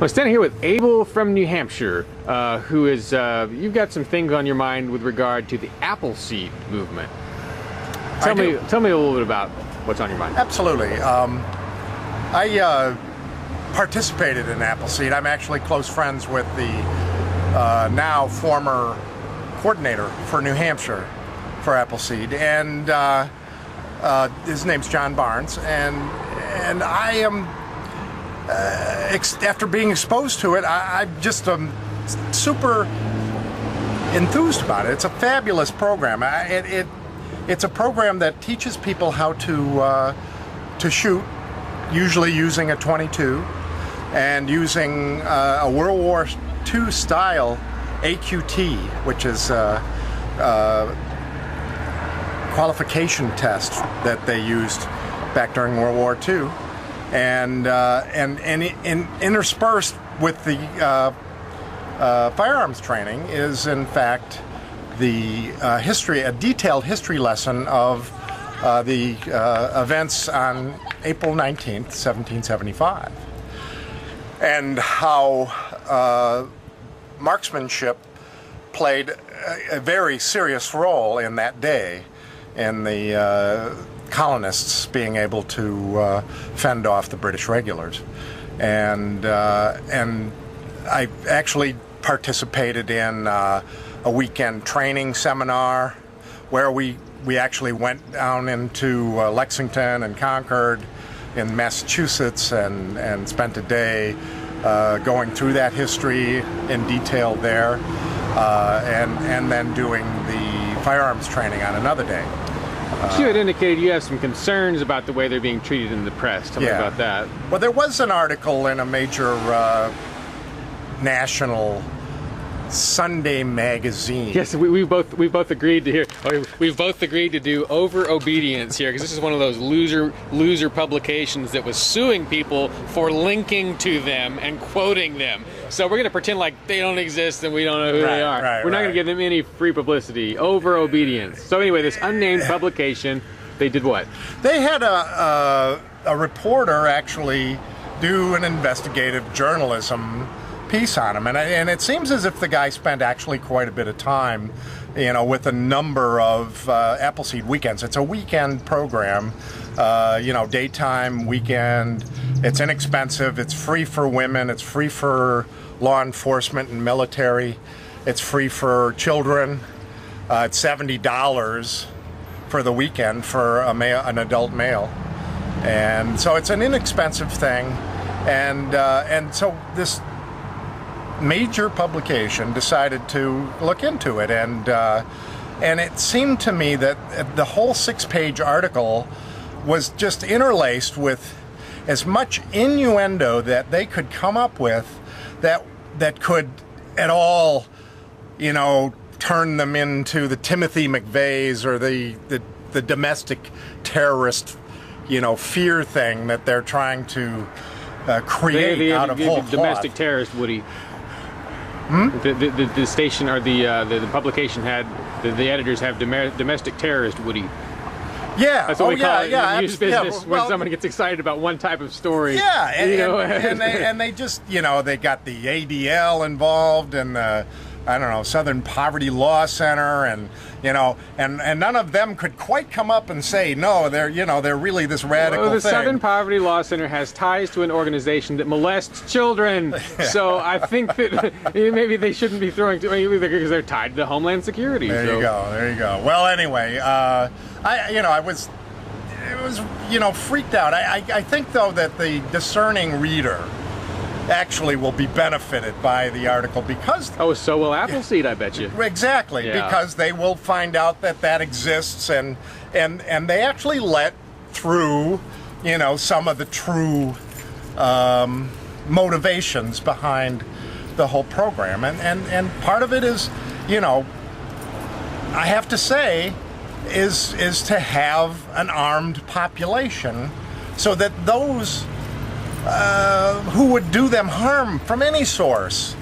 I'm standing here with Abel from New Hampshire, who is, you've got some things on your mind with regard to the Appleseed movement. Tell me a little bit about what's on your mind. Absolutely. I participated in Appleseed. I'm actually close friends with the now former coordinator for New Hampshire for Appleseed, and his name's John Barnes, and I am after being exposed to it, I'm just super enthused about it. It's a fabulous program. It's a program that teaches people how to shoot, usually using a .22 and using a World War II style AQT, which is qualification test that they used back during World War II, and interspersed with the firearms training is in fact the a detailed history lesson of the events on April 19th, 1775, and how marksmanship played a very serious role in that day in the colonists being able to fend off the British regulars. And I actually participated in a weekend training seminar where we actually went down into Lexington and Concord in Massachusetts and spent a day going through that history in detail there, and then doing the firearms training on another day. You had indicated you have some concerns about the way they're being treated in the press. Tell me about that. Well, there was an article in a major national Sunday magazine. Yes, we both agreed to we've both agreed to do over obedience here, because this is one of those loser publications that was suing people for linking to them and quoting them. So we're going to pretend like they don't exist and we don't know who they are. We're not going to give them any free publicity. Over obedience. So anyway, this unnamed publication, they did what? They had a reporter actually do an investigative journalism piece on him, and it seems as if the guy spent actually quite a bit of time, with a number of Appleseed weekends. It's a weekend program, daytime, weekend. It's inexpensive. It's free for women. It's free for law enforcement and military. It's free for children. It's $70 for the weekend for an adult male, and so it's an inexpensive thing, and so this major publication decided to look into it, and it seemed to me that the whole 6-page article was just interlaced with as much innuendo that they could come up with that could at all, turn them into the Timothy McVeighs or the domestic terrorist, fear thing that they're trying to create out of whole cloth. Domestic terrorist, Woody. The station or the publication had the editors have domestic terrorist, Woody. Yeah, that's what we call it in the news business, when someone gets excited about one type of story. Yeah, and they just they got the ADL involved and Southern Poverty Law Center, and none of them could quite come up and say no, they're really this radical thing. The thing. Southern Poverty Law Center has ties to an organization that molests children, so I think that maybe they shouldn't be throwing because they're tied to Homeland Security. There you go. Well, anyway, it was freaked out. I think though that the discerning reader actually will be benefited by the article because so will Appleseed, I bet you. Exactly, because they will find out that exists, and they actually let through some of the true motivations behind the whole program, and part of it is I have to say is to have an armed population so that those who would do them harm from any source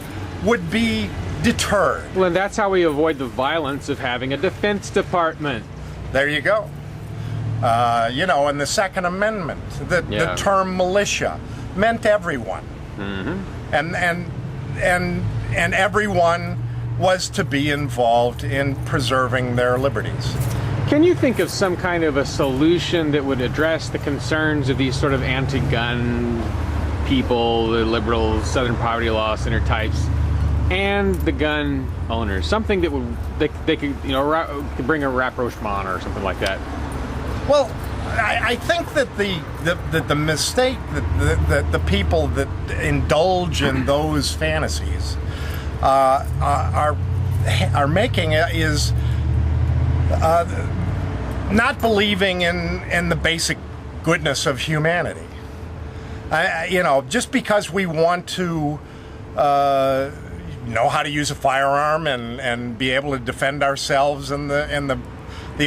would be deterred. Well, and that's how we avoid the violence of having a Defense Department. There you go. And the Second Amendment, the term militia meant everyone. and everyone was to be involved in preserving their liberties. Can you think of some kind of a solution that would address the concerns of these sort of anti-gun people, the liberal Southern poverty law center types, and the gun owners? Something that would they could, you know, could bring a rapprochement or something like that. Well, I think that the mistake that the people that indulge in those fantasies are making is not believing in the basic goodness of humanity. You know, just because we want to know how to use a firearm and be able to defend ourselves in the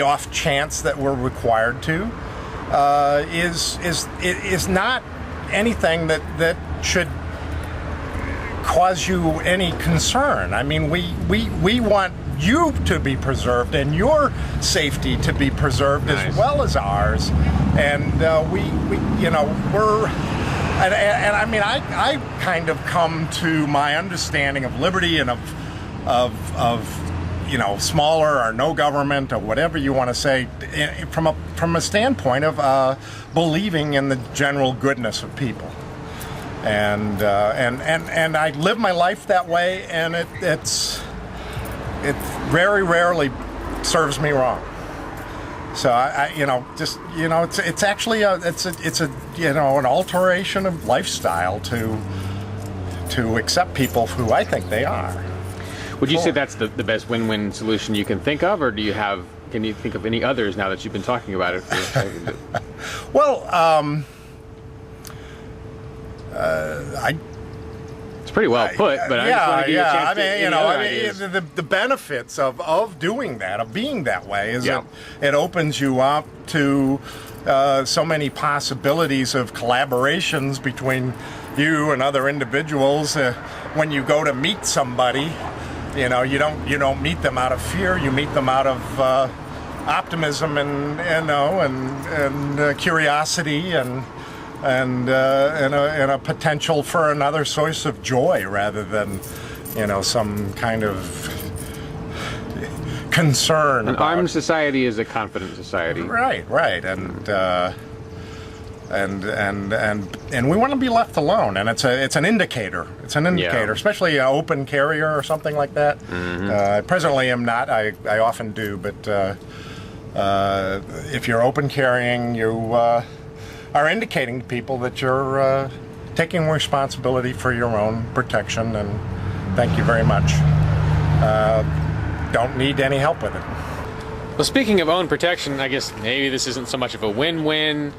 off chance that we're required to, is not anything that should cause you any concern. I mean, we want you to be preserved and your safety to be preserved as well as ours, and we you know, we're and I mean, I kind of come to my understanding of liberty and of you know, smaller or no government or whatever you want to say, from a standpoint of believing in the general goodness of people, and I live my life that way, and it very rarely serves me wrong. So I you know, just, you know, it's actually it's a you know, an alteration of lifestyle to accept people who I think they are. Would you say that's the best win-win solution you can think of, or can you think of any others now that you've been talking about it for a second? Well, it's pretty well put, but I just want to give you a chance to, you know, the benefits of doing that, of being that way, is it opens you up to so many possibilities of collaborations between you and other individuals. When you go to meet somebody, you know, you don't meet them out of fear. You meet them out of optimism and you know, and curiosity and a potential for another source of joy, rather than, you know, some kind of concern. An armed society is a confident society. Right, and we want to be left alone, and it's an indicator. It's an indicator, especially an open carrier or something like that. I presently am not. I often do, but if you're open carrying, you are indicating to people that you're taking responsibility for your own protection, and thank you very much. Don't need any help with it. Well, speaking of own protection, I guess maybe this isn't so much of a win-win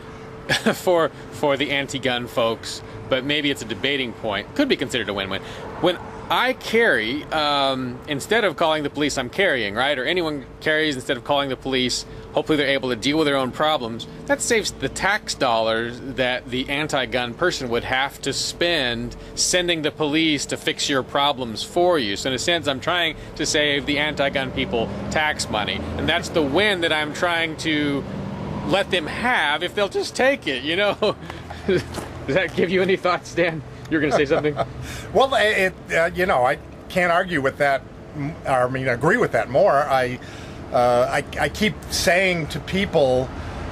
for the anti-gun folks, but maybe it's a debating point. Could be considered a win-win. When I carry, instead of calling the police, I'm carrying, right? Or anyone carries instead of calling the police. Hopefully they're able to deal with their own problems. That saves the tax dollars that the anti-gun person would have to spend sending the police to fix your problems for you. So in a sense, I'm trying to save the anti-gun people tax money. And that's the win that I'm trying to let them have if they'll just take it, you know? Does that give you any thoughts, Dan? You're going to say something? Well, you know, I can't argue with that, or I mean, agree with that more. I keep saying to people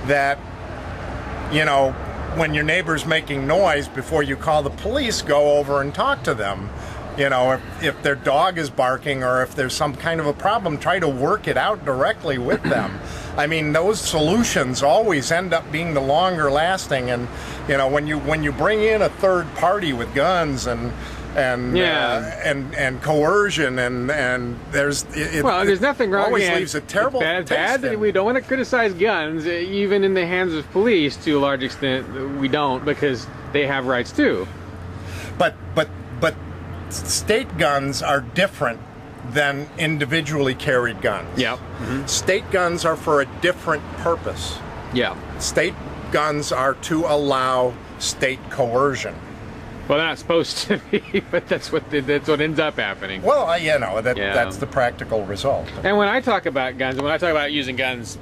that, you know, when your neighbor's making noise, before you call the police, go over and talk to them. You know, if their dog is barking or if there's some kind of a problem, try to work it out directly with them. I mean, those solutions always end up being the longer lasting. And, you know, when you bring in a third party with guns and coercion and there's nothing wrong. Always leaves a terrible taste. We don't want to criticize guns, even in the hands of police. To a large extent, we don't, because they have rights too. But state guns are different than individually carried guns. Yeah. Mm-hmm. State guns are for a different purpose. Yeah. State guns are to allow state coercion. Well, they're not supposed to be, but that's what ends up happening. Well, you know, that's the practical result. And when I talk about guns, and when I talk about using guns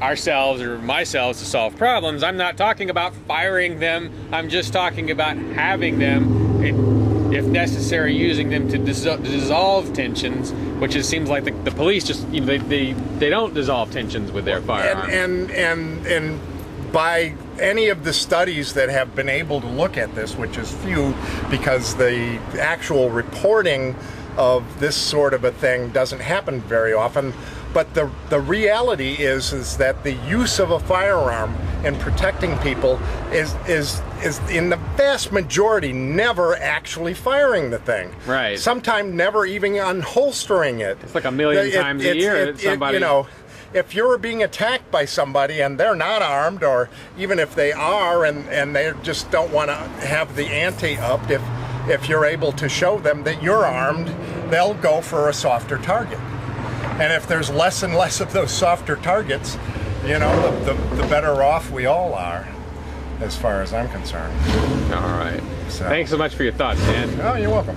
ourselves or myself to solve problems, I'm not talking about firing them. I'm just talking about having them. if necessary, using them to dissolve tensions, which it seems like the police just, they don't dissolve tensions with their firearms. And by any of the studies that have been able to look at this, which is few, because the actual reporting of this sort of a thing doesn't happen very often, but the reality is that the use of a firearm in protecting people is in the vast majority never actually firing the thing. Right. Sometimes never even unholstering it. It's like a million times a year that somebody... If you're being attacked by somebody and they're not armed, or even if they are and they just don't want to have the ante up, if you're able to show them that you're armed, they'll go for a softer target. And if there's less and less of those softer targets, the better off we all are, as far as I'm concerned. All right. So. Thanks so much for your thoughts, Dan. Oh, you're welcome.